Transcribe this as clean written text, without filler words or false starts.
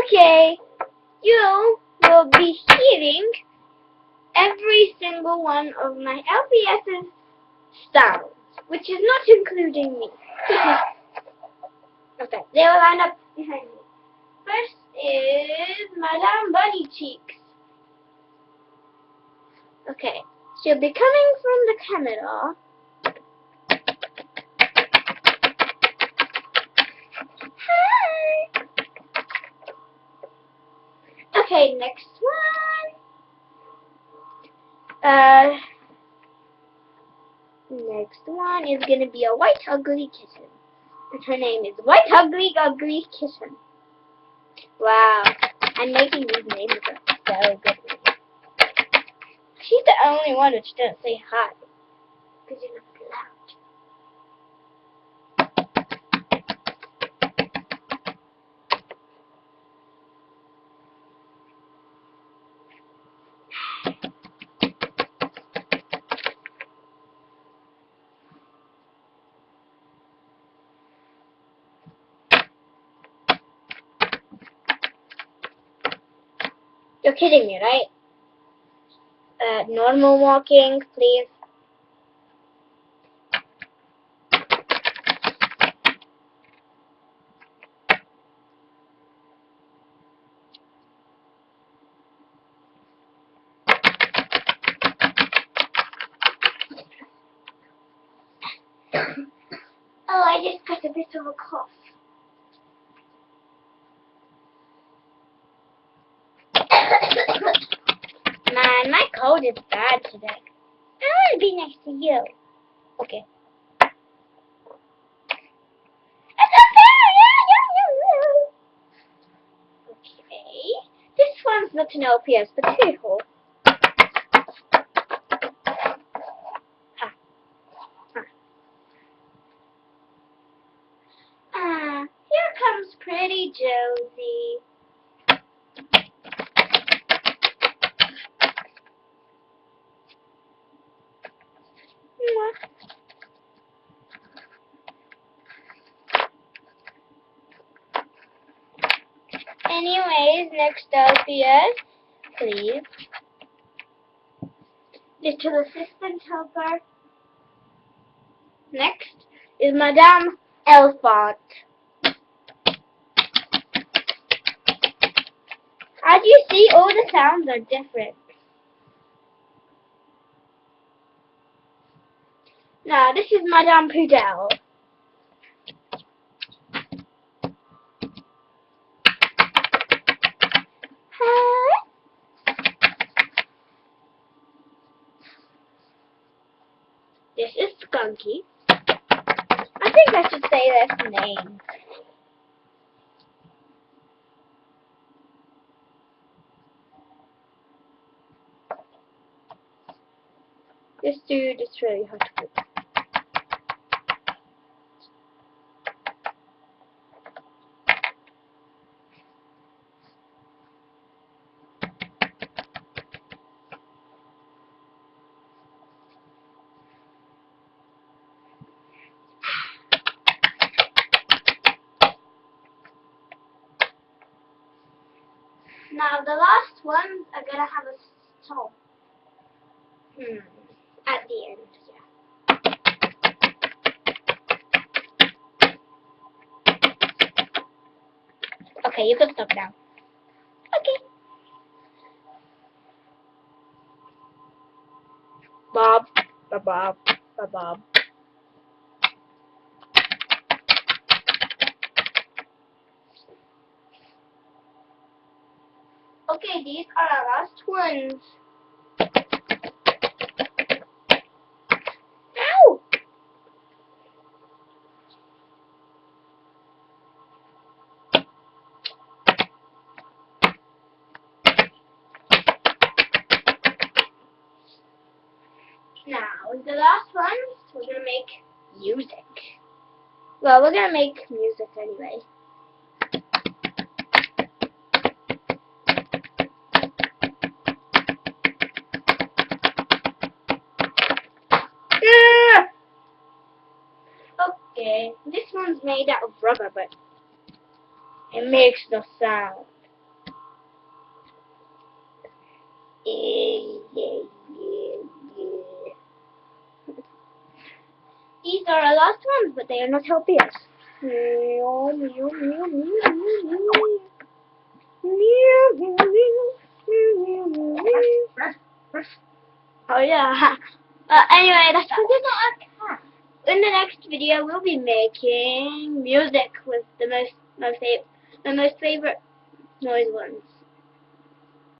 Okay, you will be hearing every single one of my LPS's sounds, which is not including me. Okay, they will line up behind me. First is Madame Bunny Cheeks. Okay, she'll be coming from the camera. Hi! Okay, next one. Next one is gonna be a white ugly kitten. And her name is White Ugly Ugly Kitten. Wow, I'm making these names up so good. She's the only one which doesn't say hi. Because you're not allowed. You're kidding me, right? Normal walking, please. Oh, I just got a bit of a cough. Man, my cold is bad today. I want to be next to you. Okay. Okay. This one's not an LPS, but here. Here comes pretty Josie. Anyways, next LPS, please. Little assistant helper. Next is Madame Elfont. As you see, all the sounds are different. Now, this is Madame Pudel. Hi. This is Skunky. I think I should say this name. This dude is really hard to cook. Now the last ones are gonna have a stop. At the end, yeah. Okay, you can stop now. Okay. Bob, Bob, Bob. Okay, these are our last ones. Ow! Now, the last ones, we're gonna make music. Well, we're gonna make music anyway. Okay, this one's made out of rubber, but it makes no sound. These are our last ones, but they are not LPS. Meow, meow, meow, meow, meow, meow. Meow, meow, meow, meow, meow, meow. Oh yeah. Anyway, that's what in the next video we'll be making music with the most favorite noise ones.